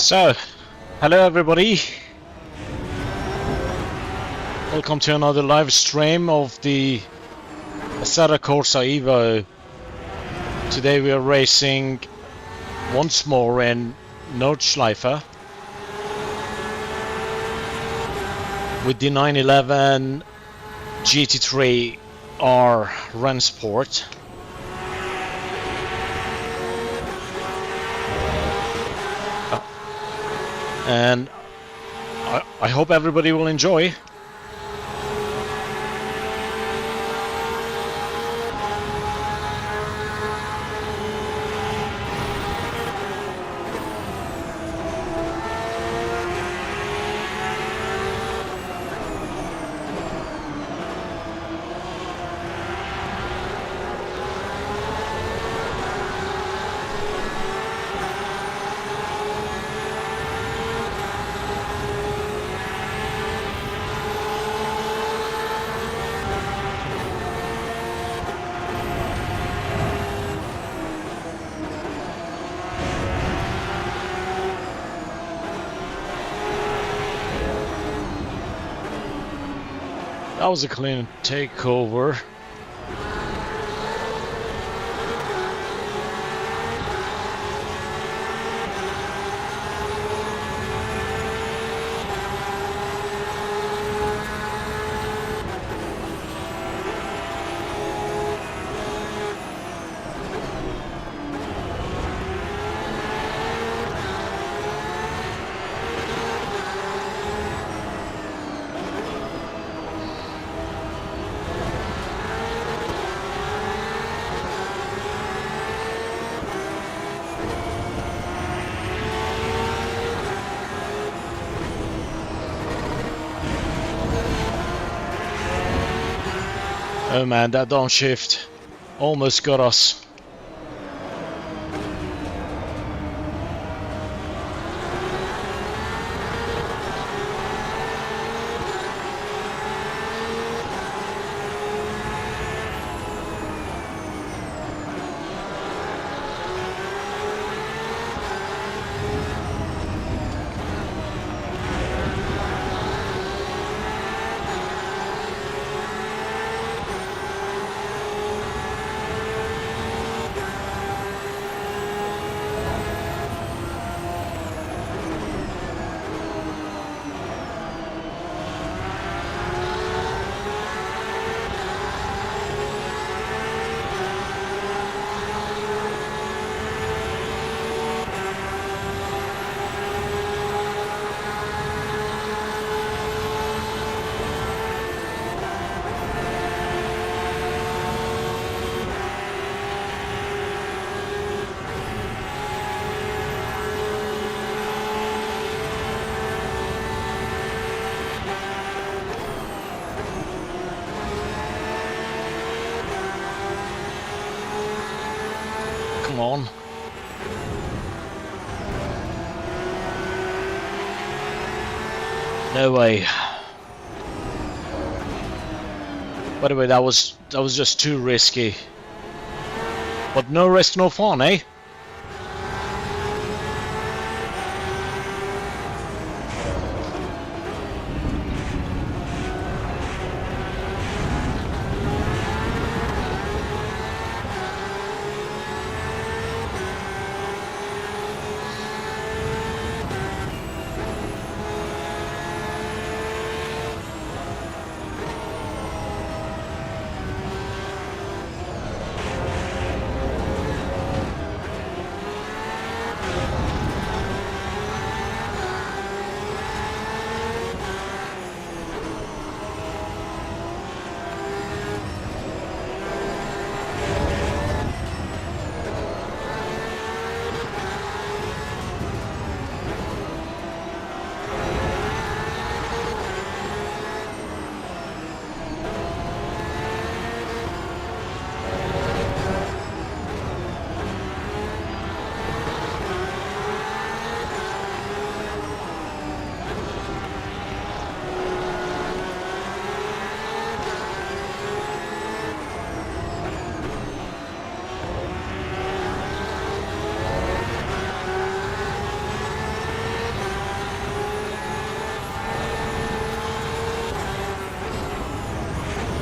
So, hello everybody. Welcome to another live stream of the Assetto Corsa EVO. Today we are racing once more in Nordschleife with the 911 GT3 R Rennsport. And I hope everybody will enjoy. That was a clean takeover. Oh man, that downshift almost got us. Come on. No way. By the way, that was just too risky. But no risk, no fun, eh?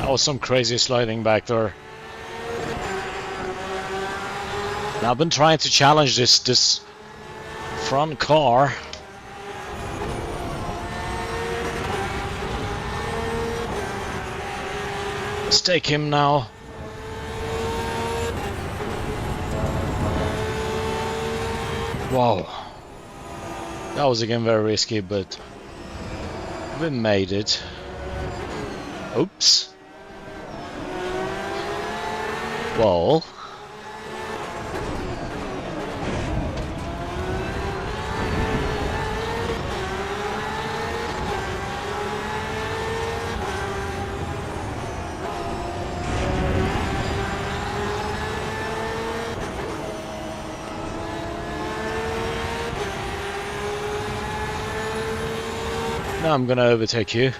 That was some crazy sliding back there. And I've been trying to challenge this front car. Let's take him now. Whoa. That was again very risky, but we made it. Oops. Well. Now I'm gonna overtake you.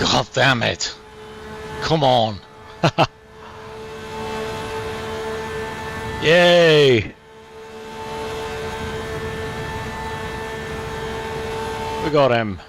God damn it! Come on! Yay! We got him.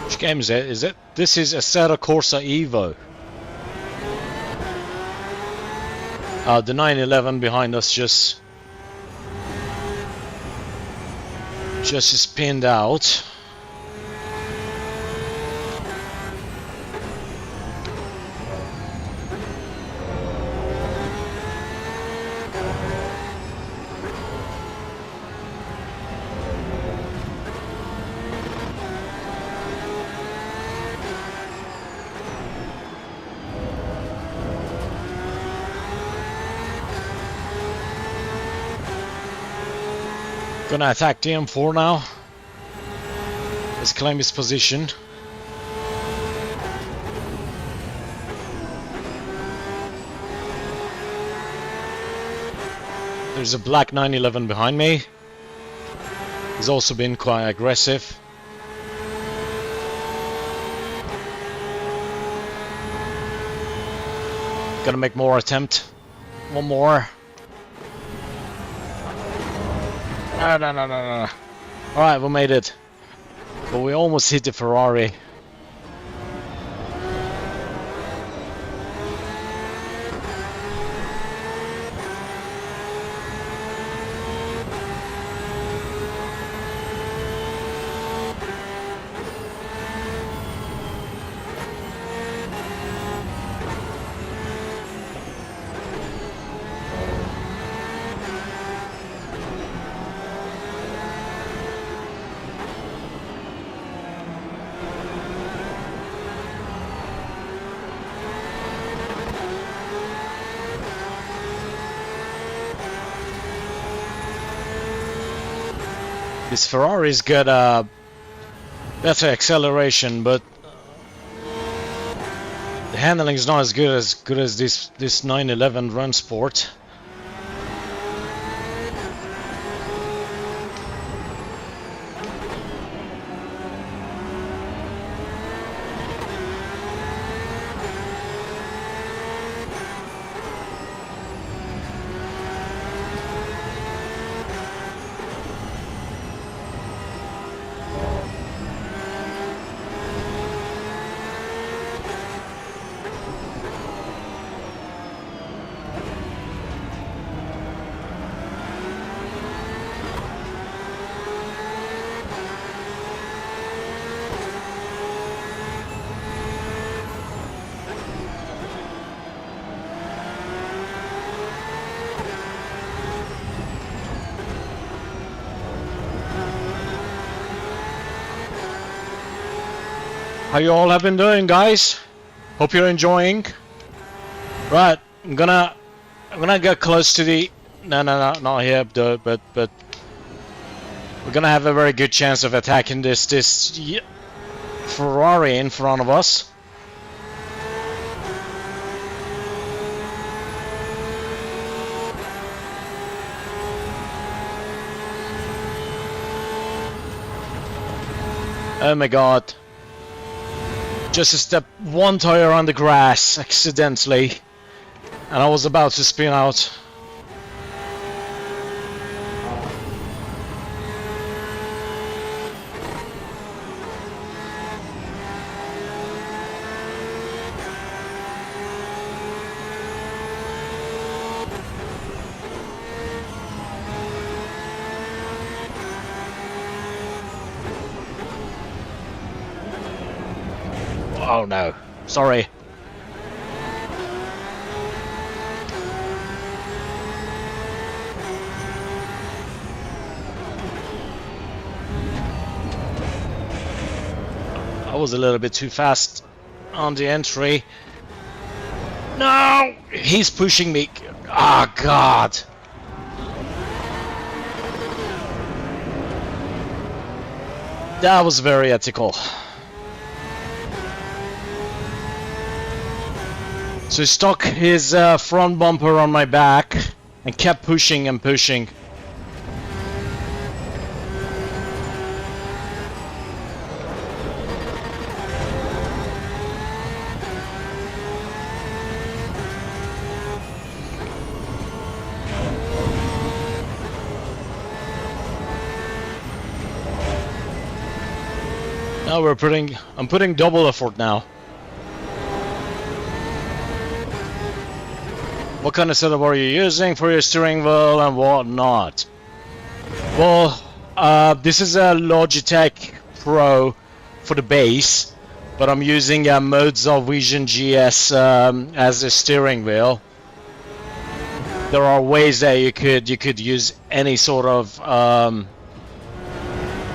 Which game is it? Is it? This is Assetto Corsa EVO. The 911 behind us just spinned out. Gonna attack the M4 now. Let's claim his position. There's a black 911 behind me. He's also been quite aggressive. Gonna make more attempt. One more. No. Alright, we made it. But we almost hit the Ferrari. This Ferrari's got a better acceleration, but the handling is not as good as this 911 Run Sport. How you all have been doing, guys? Hope you're enjoying. Right, I'm gonna get close to the. No, not here, but We're gonna have a very good chance of attacking this Ferrari in front of us. Oh my god. Just stepped one tire on the grass accidentally, and I was about to spin out. Oh no, sorry. I was a little bit too fast on the entry. No! He's pushing me. Ah, oh, God. That was very ethical. So he stuck his front bumper on my back and kept pushing and pushing. Now I'm putting double effort now. What kind of setup are you using for your steering wheel and whatnot? Well, this is a Logitech Pro for the base, but I'm using modes of Vision GS as a steering wheel. There are ways that you could use any sort of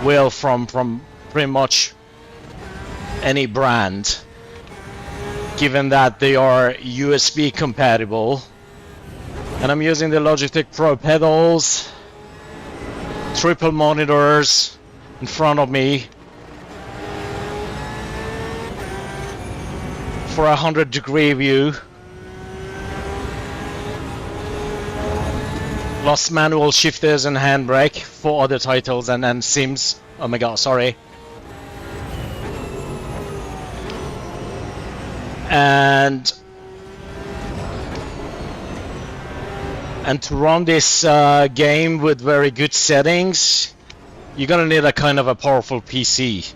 wheel from pretty much any brand, given that they are USB compatible. And I'm using the Logitech Pro pedals, triple monitors in front of me for a 100-degree view, plus manual shifters and handbrake for other titles, and then Sims. Oh my god, sorry. And to run this game with very good settings, you're gonna need a kind of a powerful PC.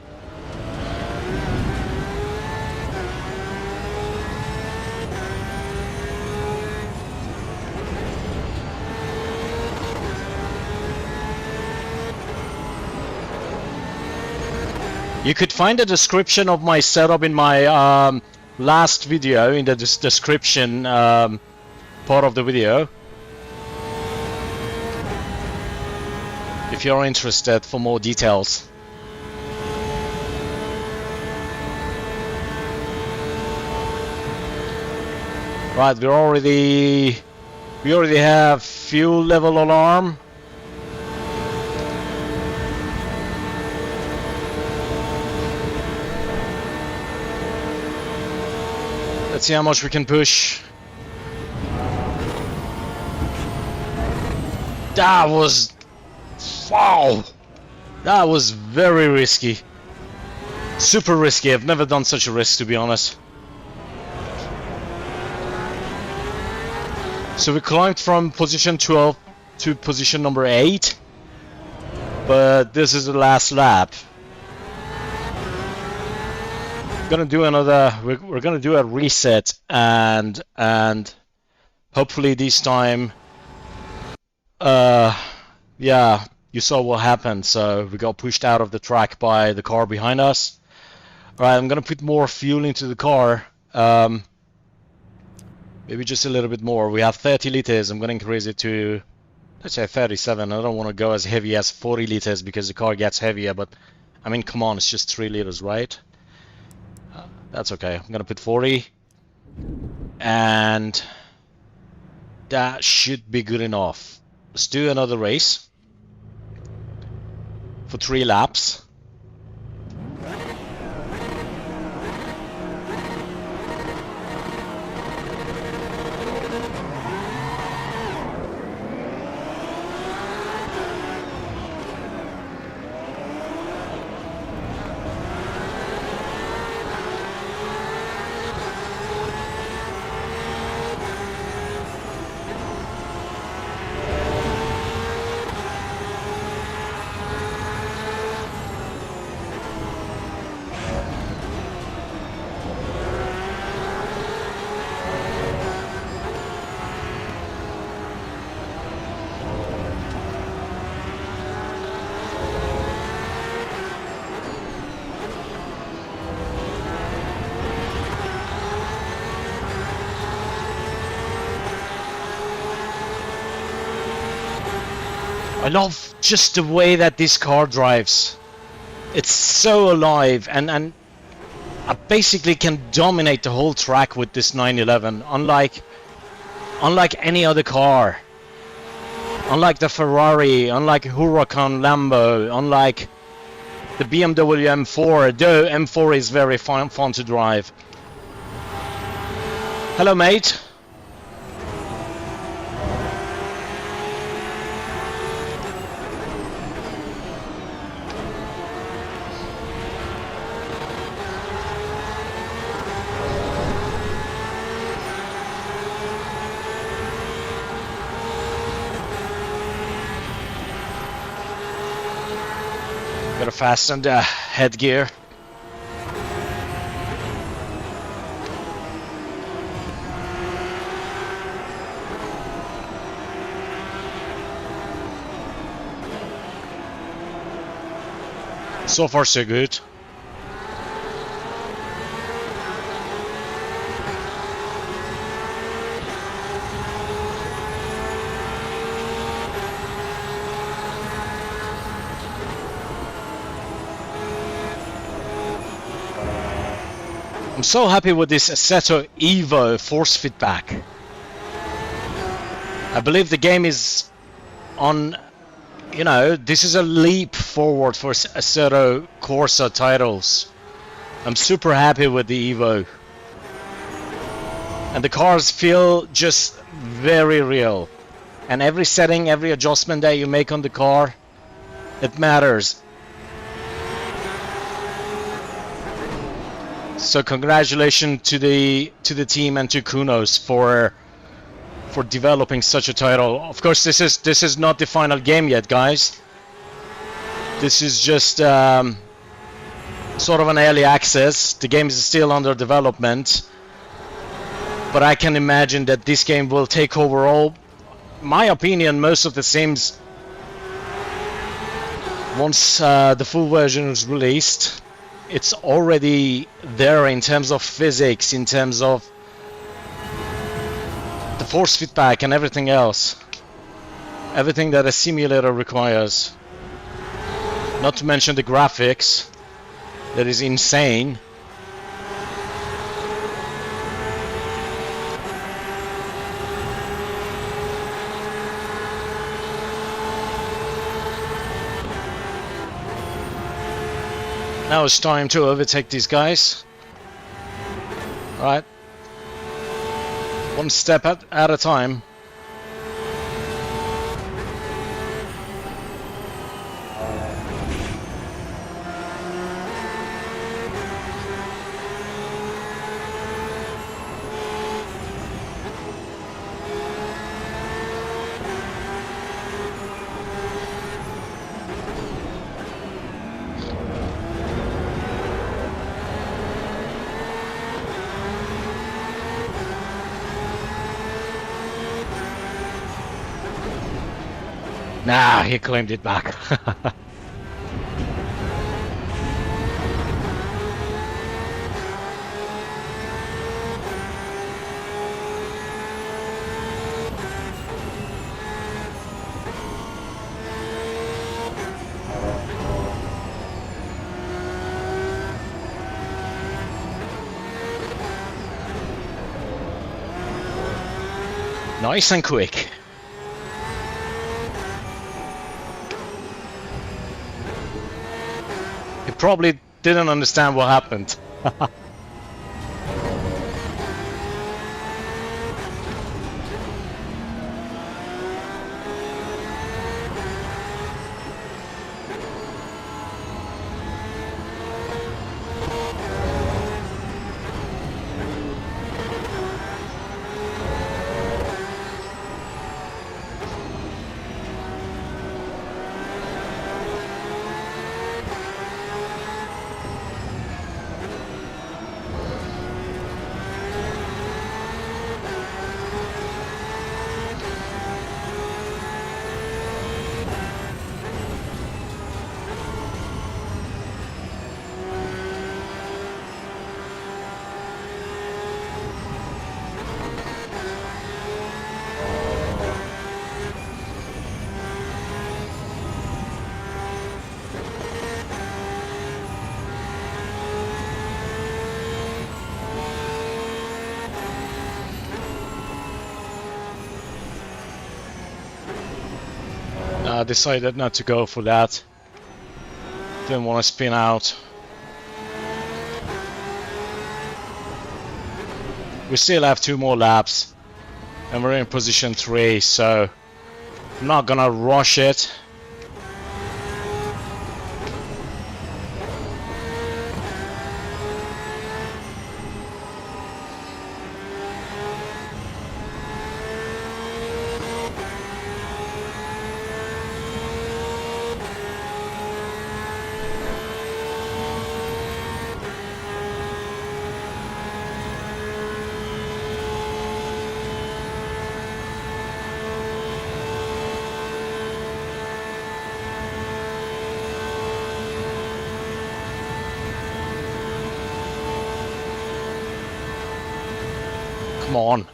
You could find a description of my setup in my last video, in the description part of the video, if you're interested for more details. Right, we already have fuel level alarm. Let's see how much we can push. That was... wow! That was very risky. Super risky. I've never done such a risk, to be honest. So we climbed from position 12 to position number 8. But this is the last lap. We're gonna do a reset, and hopefully this time, yeah, you saw what happened. So we got pushed out of the track by the car behind us. All right, I'm gonna put more fuel into the car, maybe just a little bit more. We have 30 liters. I'm gonna increase it to, let's say, 37. I don't want to go as heavy as 40 liters because the car gets heavier, but I mean, come on, it's just 3 liters, right? That's okay. I'm gonna put 40, and that should be good enough. Let's do another race. for 3 laps. I love just the way that this car drives. It's so alive, and I basically can dominate the whole track with this 911, unlike any other car. Unlike the Ferrari, unlike Huracan Lambo, unlike the BMW M4, though M4 is very fun to drive. Hello, mate. Gotta fasten the headgear. So far so good. I'm so happy with this Assetto EVO force feedback. I believe the game is on, you know, this is a leap forward for Assetto Corsa titles. I'm super happy with the EVO. And the cars feel just very real. And every setting, every adjustment that you make on the car, it matters. So congratulations to the team and to Kunos for developing such a title. Of course, this is not the final game yet, guys. This is just sort of an early access. The game is still under development, but I can imagine that this game will take over all, my opinion, most of the sims once the full version is released. It's already there in terms of physics, in terms of the force feedback and everything else. Everything that a simulator requires. Not to mention the graphics. That is insane. Now it's time to overtake these guys. Alright. One step at a time. Nah, he claimed it back. Nice and quick. probably didn't understand what happened. I decided not to go for that. Didn't want to spin out. We still have 2 more laps and we're in position 3, so I'm not gonna rush it. Come on.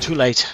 Too late.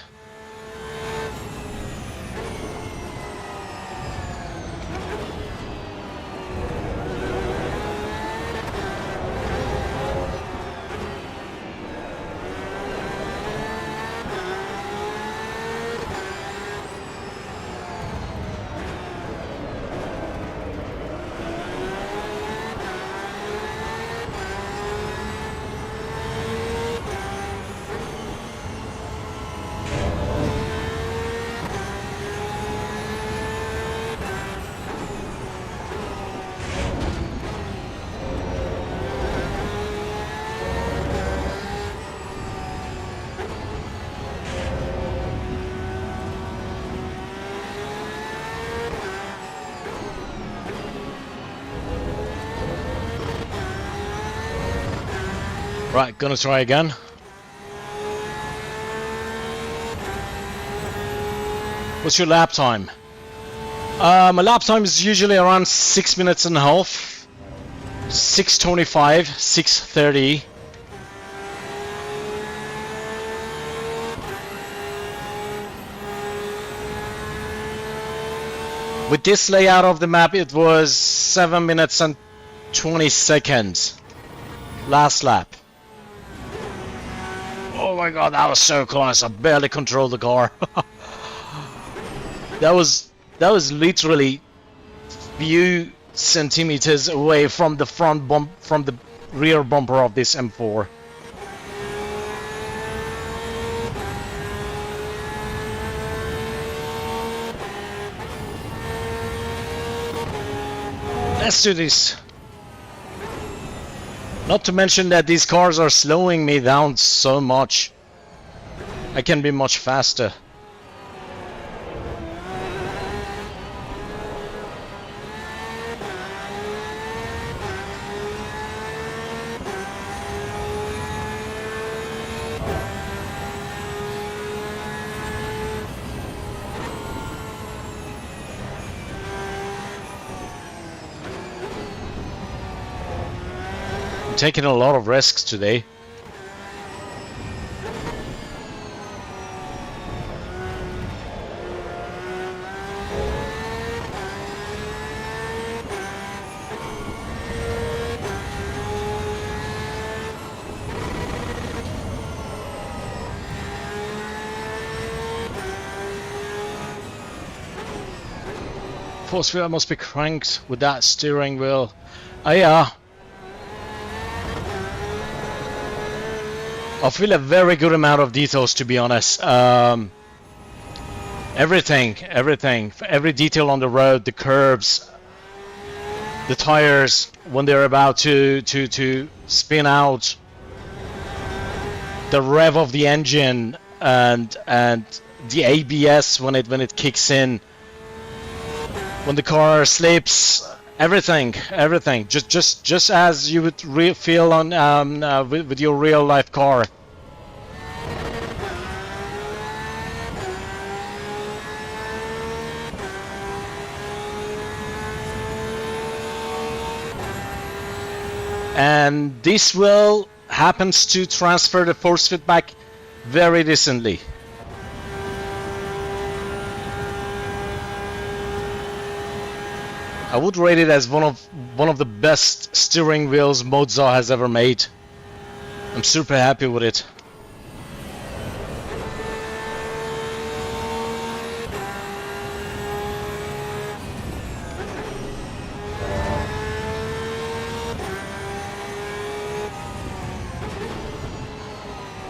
Right, gonna try again. What's your lap time? My lap time is usually around 6 minutes and a half. 6:25, 6:30. With this layout of the map, it was 7 minutes and 20 seconds. Last lap. Oh my god, that was so close. I barely controlled the car. That was literally few centimeters away from the front bump, from the rear bumper of this M4. Let's do this. Not to mention that these cars are slowing me down so much. I can be much faster. I'm taking a lot of risks today. Force wheel must be cranked with that steering wheel. Oh yeah. I feel a very good amount of details, to be honest. Everything, every detail on the road, the curbs, the tires when they're about to spin out, the rev of the engine, and the ABS when it kicks in, when the car slips, everything, just as you would feel on with your real life car. And this wheel happens to transfer the force feedback very decently. I would rate it as one of the best steering wheels Moza has ever made. I'm super happy with it.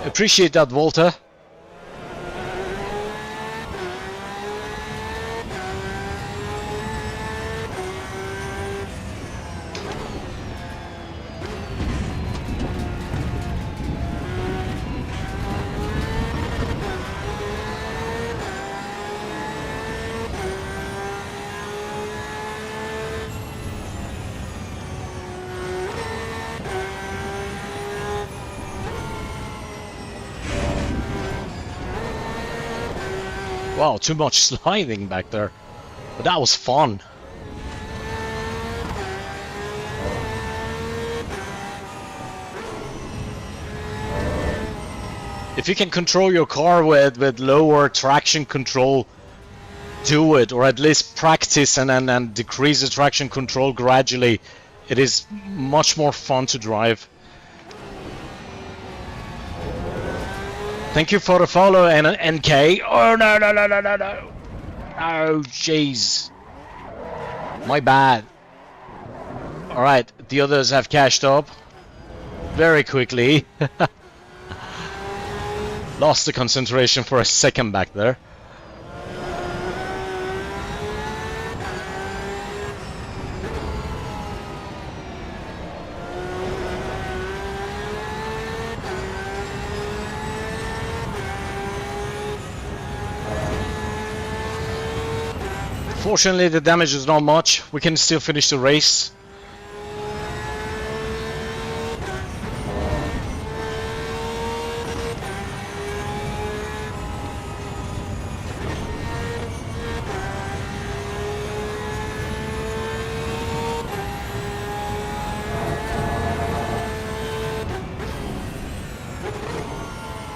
Appreciate that, Walter. Wow, too much sliding back there. But that was fun. If you can control your car with lower traction control, do it, or at least practice and decrease the traction control gradually. It is much more fun to drive. Thank you for the follow, NK. Oh no. Oh jeez. My bad. Alright, the others have cashed up very quickly. Lost the concentration for a second back there. Fortunately, the damage is not much. We can still finish the race.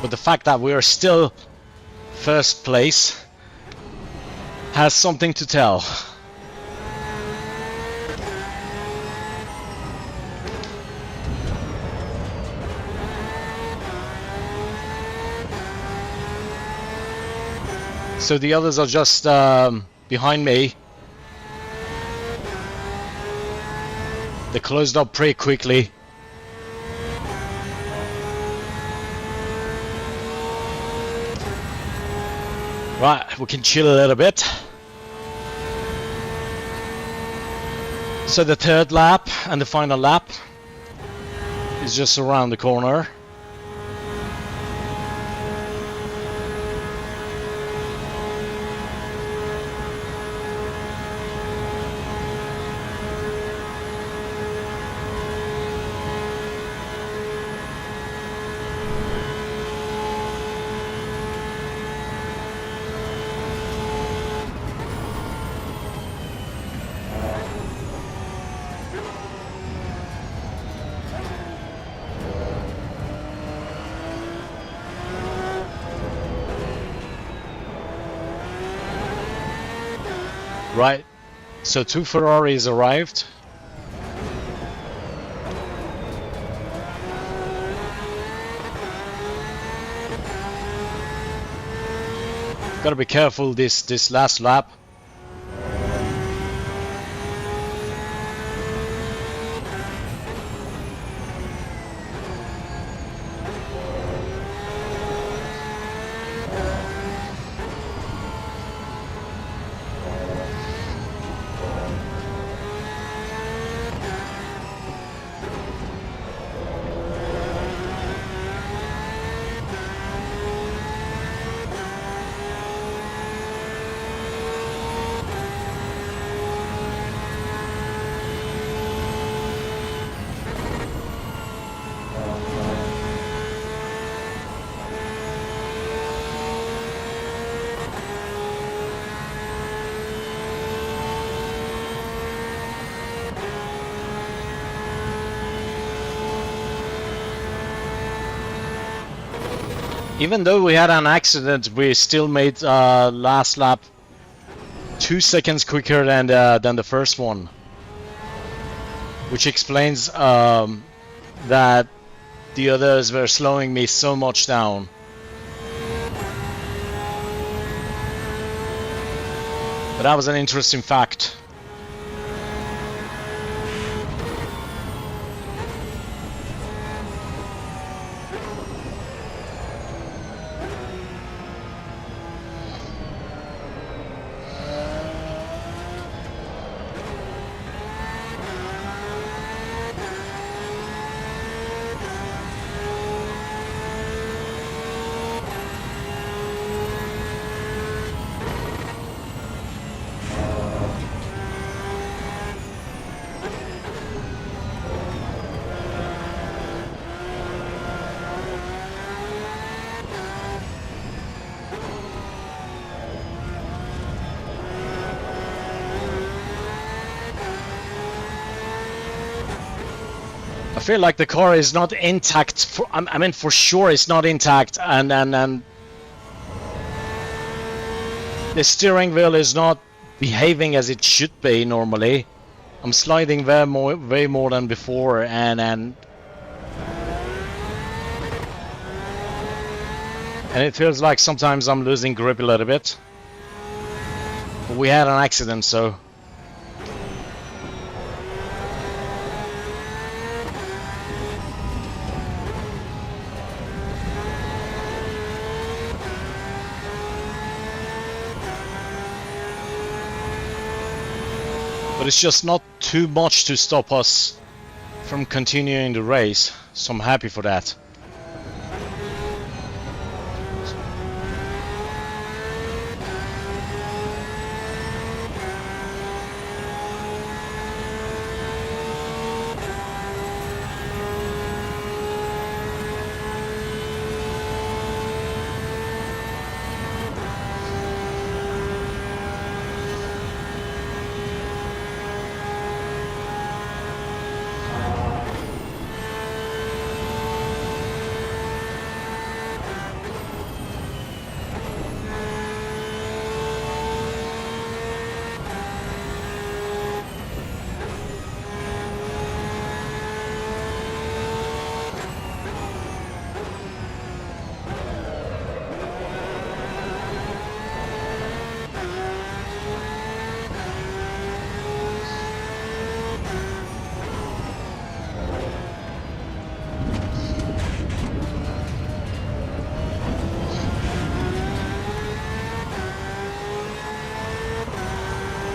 But the fact that we are still first place has something to tell. So the others are just behind me. They closed up pretty quickly. Right, we can chill a little bit. So the third lap and the final lap is just around the corner. Right, so 2 Ferraris arrived. Gotta be careful this last lap. Even though we had an accident, we still made last lap 2 seconds quicker than the first one, which explains that the others were slowing me so much down. But that was an interesting fact. I feel like the car is not intact. I mean, for sure it's not intact, and the steering wheel is not behaving as it should be normally. I'm sliding way more than before, and it feels like sometimes I'm losing grip a little bit. But we had an accident, so. But it's just not too much to stop us from continuing the race, so I'm happy for that.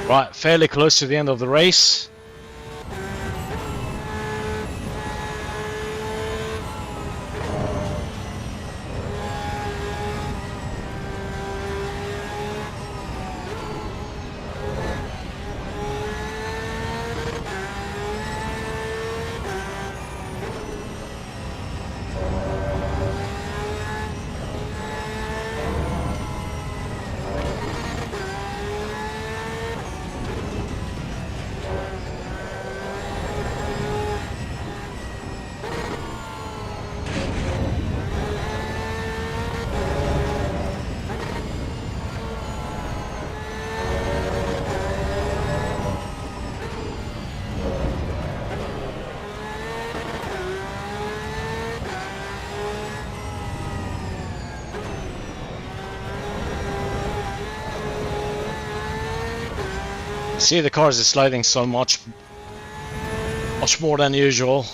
Right, fairly close to the end of the race. See, the cars is sliding so much more than usual.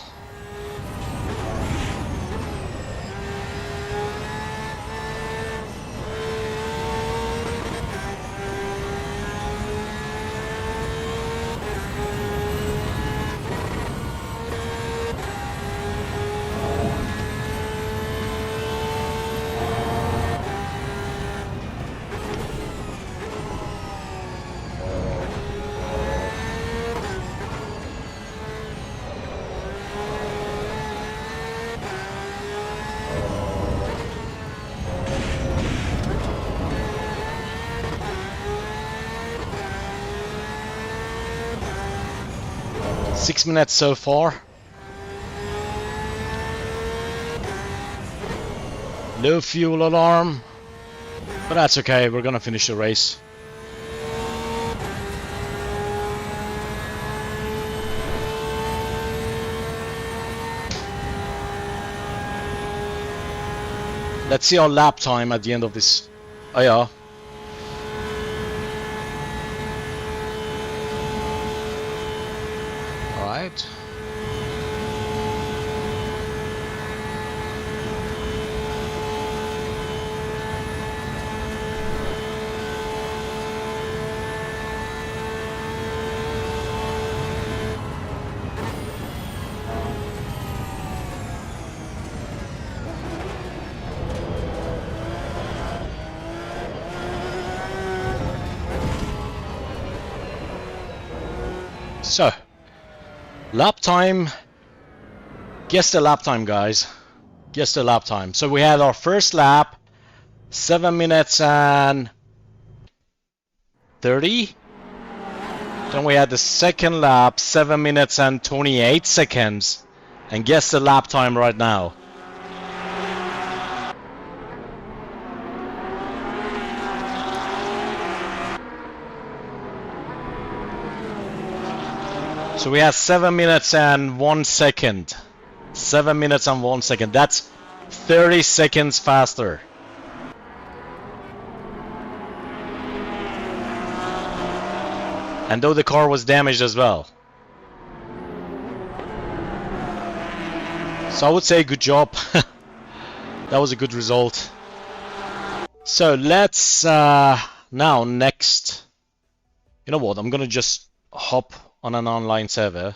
Six minutes so far. Low fuel alarm. But that's okay, we're gonna finish the race. Let's see our lap time at the end of this. Oh yeah. Alright. So, lap time. Guess the lap time, guys. Guess the lap time. So we had our first lap, 7 minutes and 30. Then we had the second lap, 7 minutes and 28 seconds. And guess the lap time right now. So we had 7 minutes and 1 second. 7 minutes and 1 second. That's 30 seconds faster. And though the car was damaged as well. So I would say good job. That was a good result. So let's now next. You know what? I'm gonna just hop on an online server.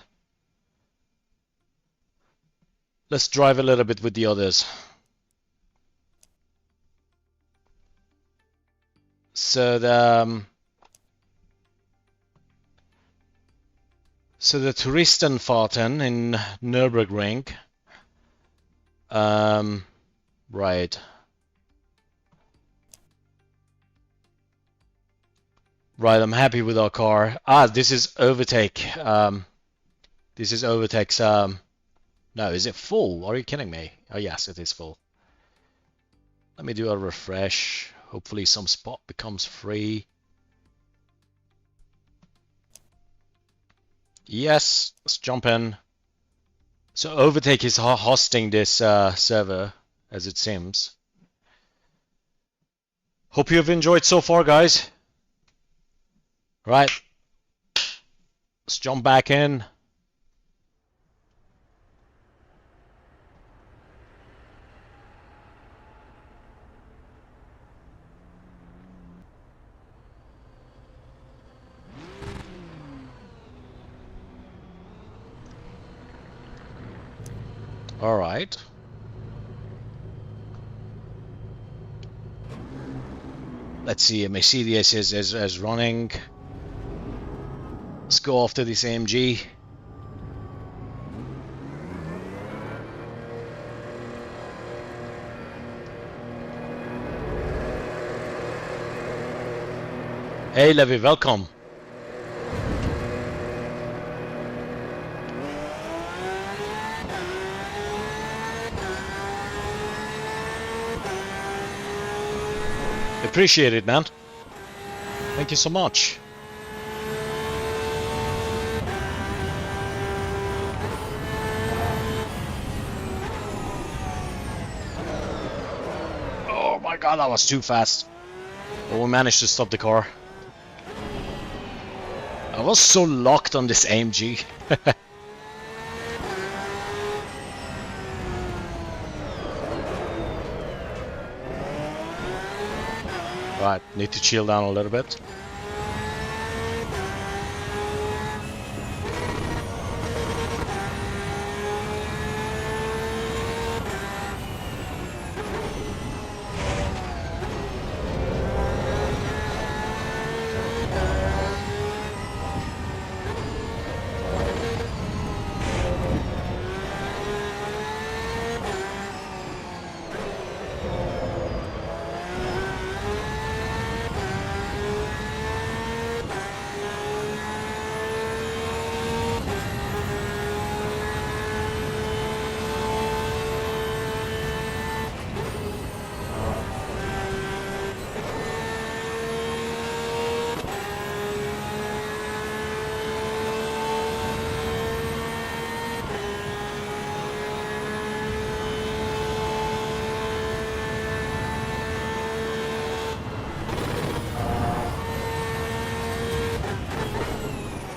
Let's drive a little bit with the others. So the Touristenfahrten in Nürburgring. Right. Right, I'm happy with our car. Ah, this is overtake. This is overtake's. No, is it full? Are you kidding me? Oh yes, it is full. Let me do a refresh. Hopefully some spot becomes free. Yes, let's jump in. So Overtake is hosting this server, as it seems. Hope you have enjoyed so far, guys. Right, let's jump back in. All right. Let's see, Mercedes is running. Let's go after this AMG. Hey Levi, welcome. Appreciate it, man. Thank you so much. Oh my god, that was too fast. But we managed to stop the car. I was so locked on this AMG. Right, need to chill down a little bit.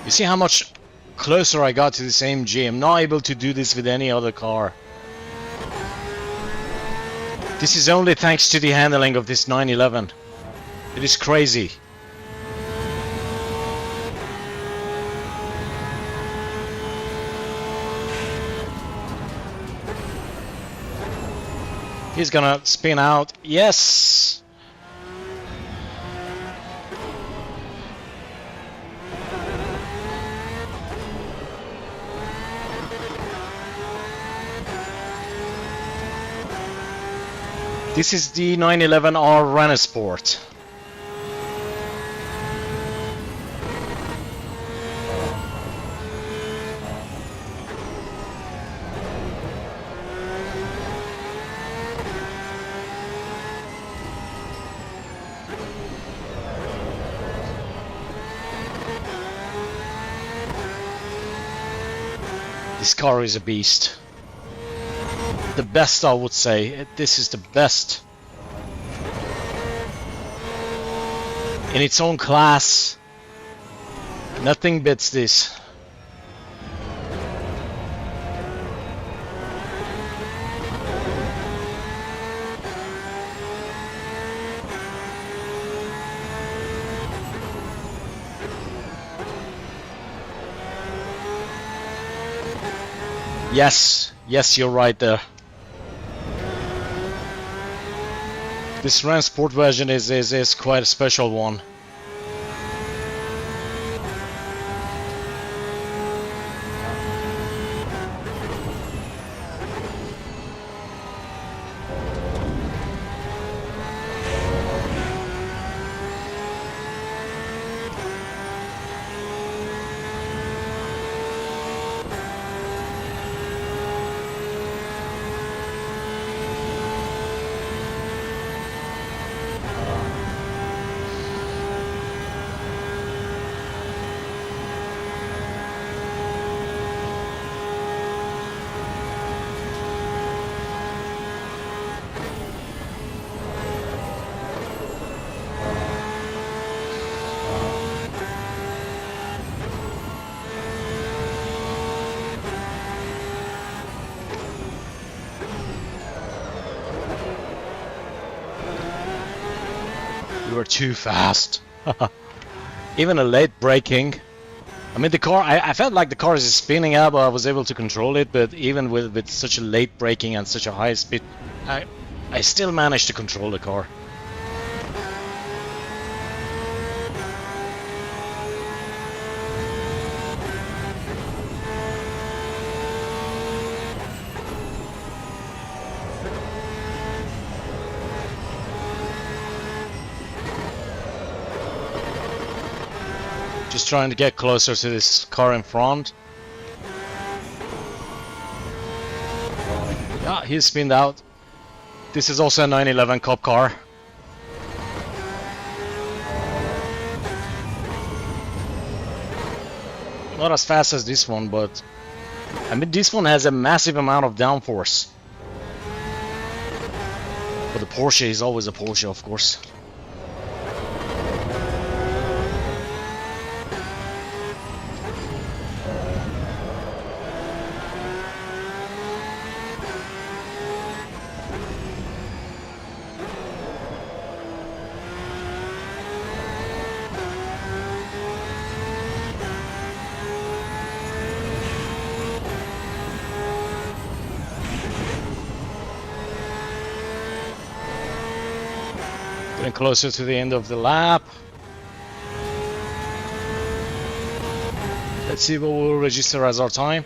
You see how much closer I got to this AMG? I'm not able to do this with any other car. This is only thanks to the handling of this 911. It is crazy. He's gonna spin out. Yes! This is the 911R Renesport. This car is a beast. The best, I would say. This is the best in its own class. Nothing beats this. Yes, you're right there. This Ram Sport version is quite a special one. You were too fast. Even a late braking. I mean, the car, I felt like the car is spinning out, but I was able to control it. But even with such a late braking and such a high speed, I still managed to control the car. Just trying to get closer to this car in front. Yeah, he's spinned out. This is also a 911 cop car. Not as fast as this one, but I mean, this one has a massive amount of downforce. But the Porsche is always a Porsche, of course. Getting closer to the end of the lap. Let's see what we'll register as our time.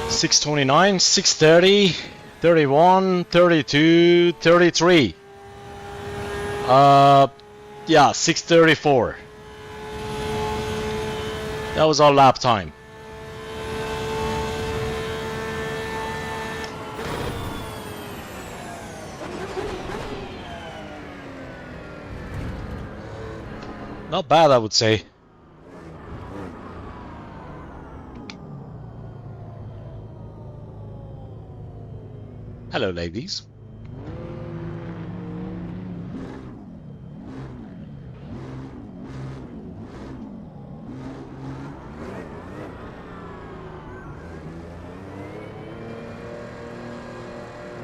.629, 630, 31, 32, 33. Yeah, 6:34. That was our lap time. Not bad, I would say. Hello, ladies.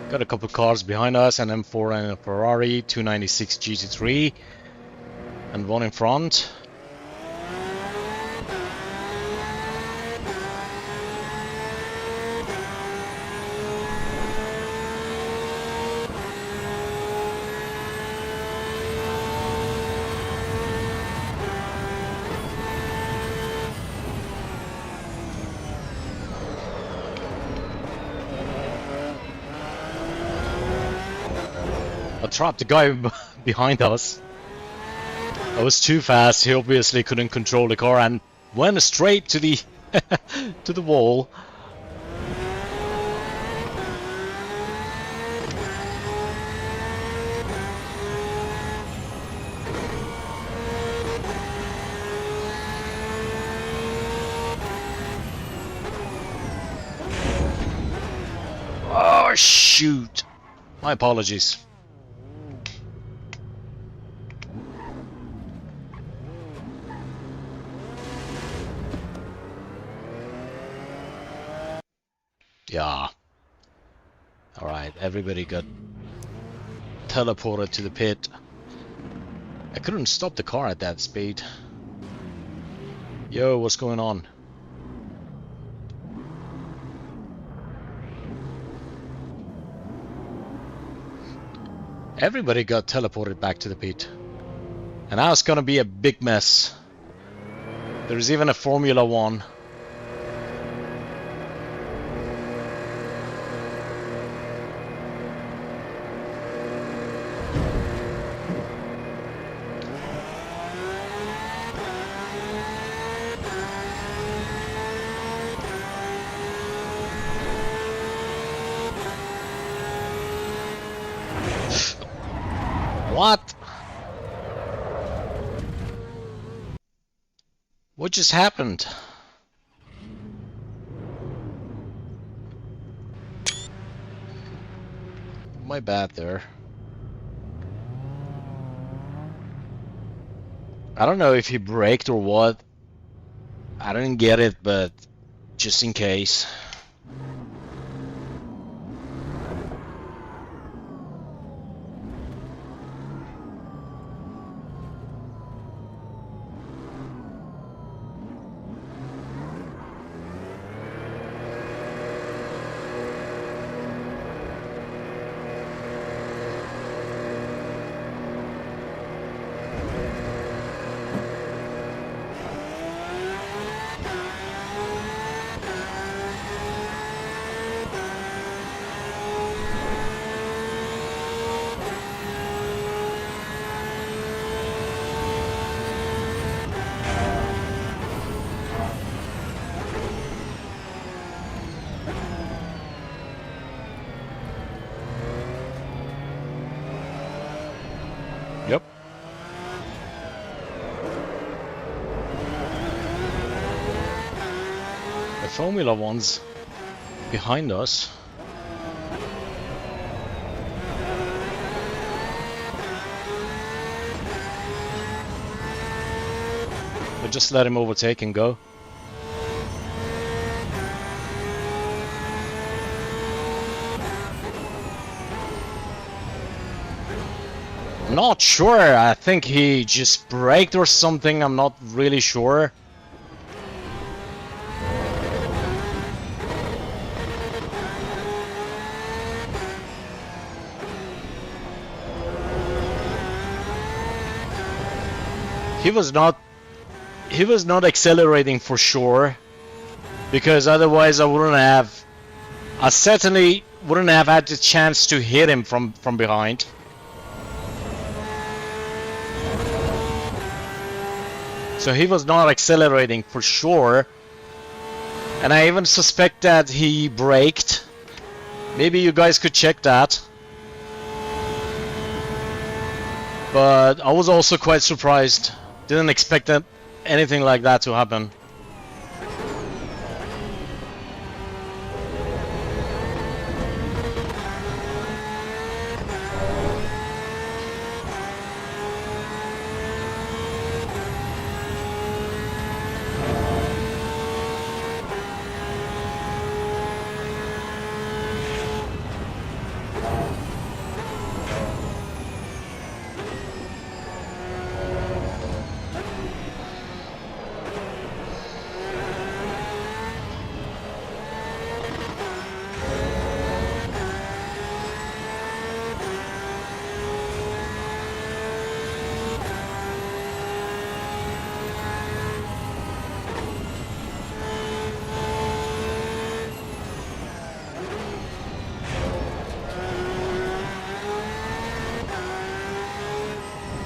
Got a couple cars behind us, an M4 and a Ferrari, 296 GT3, and one in front. I trapped the guy behind us. I was too fast. He obviously couldn't control the car and went straight to the to the wall. Oh shoot! My apologies. Yeah. Alright, everybody got teleported to the pit. I couldn't stop the car at that speed. Yo, what's going on? Everybody got teleported back to the pit. And now it's gonna be a big mess. There's even a Formula 1. What? What just happened? My bad there. I don't know if he braked or what. I didn't get it, but just in case. Yep. The Formula One's behind us. But just let him overtake and go. Not sure. I think he just braked or something. I'm not really sure. He was not accelerating for sure, because otherwise I certainly wouldn't have had the chance to hit him from behind. So he was not accelerating for sure. And I even suspect that he braked. Maybe you guys could check that. But I was also quite surprised. Didn't expect that anything like that to happen.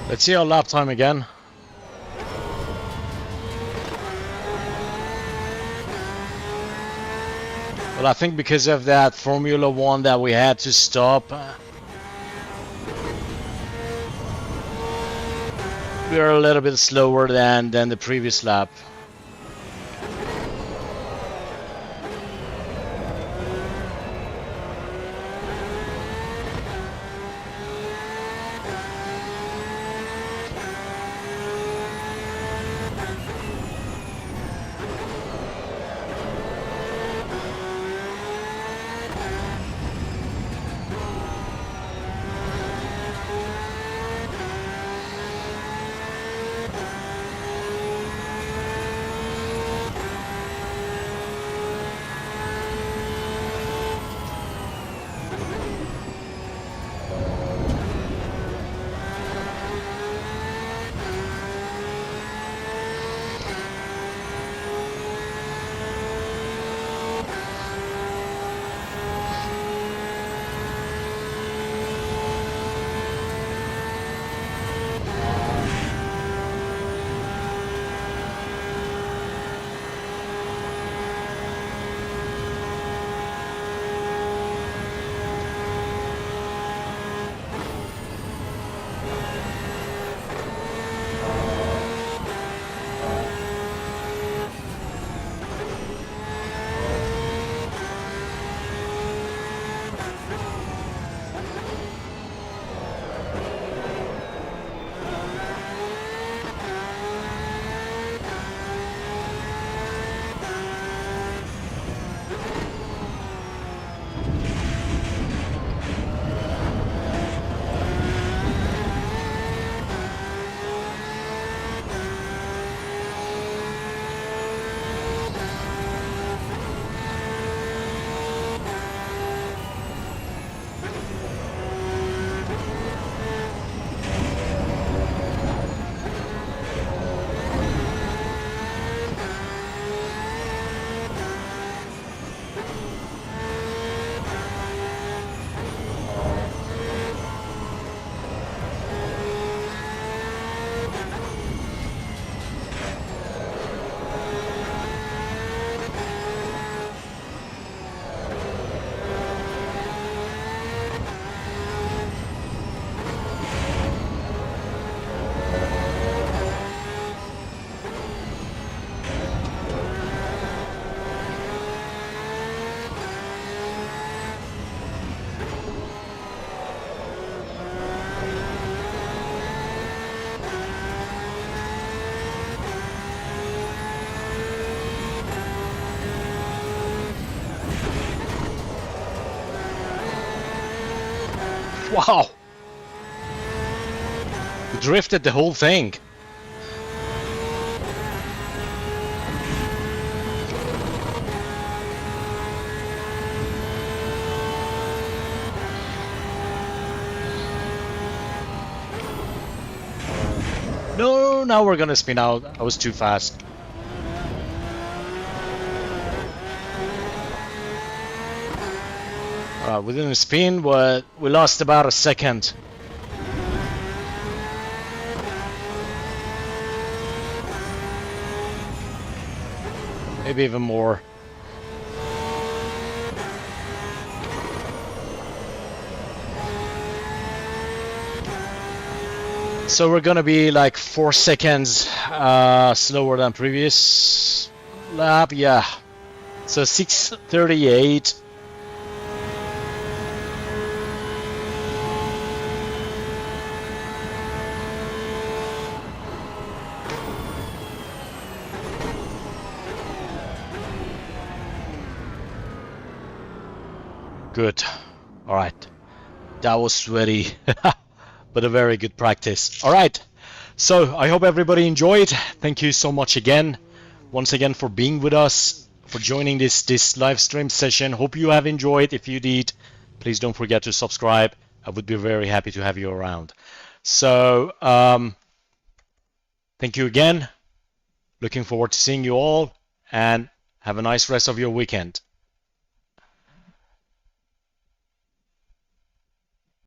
Let's see our lap time again. Well, I think because of that Formula 1 that we had to stop, we are a little bit slower than the previous lap. Wow! We drifted the whole thing. No, now we're gonna spin out. I was too fast. Within the spin, we lost about a second. maybe even more. So we're gonna be like 4 seconds slower than previous lap, yeah. So 6:38. Good. All right. That was sweaty, but a very good practice. All right. So I hope everybody enjoyed. Thank you so much again, once again, for being with us, for joining this live stream session. Hope you have enjoyed. If you did, please don't forget to subscribe. I would be very happy to have you around. So thank you again. Looking forward to seeing you all, and have a nice rest of your weekend.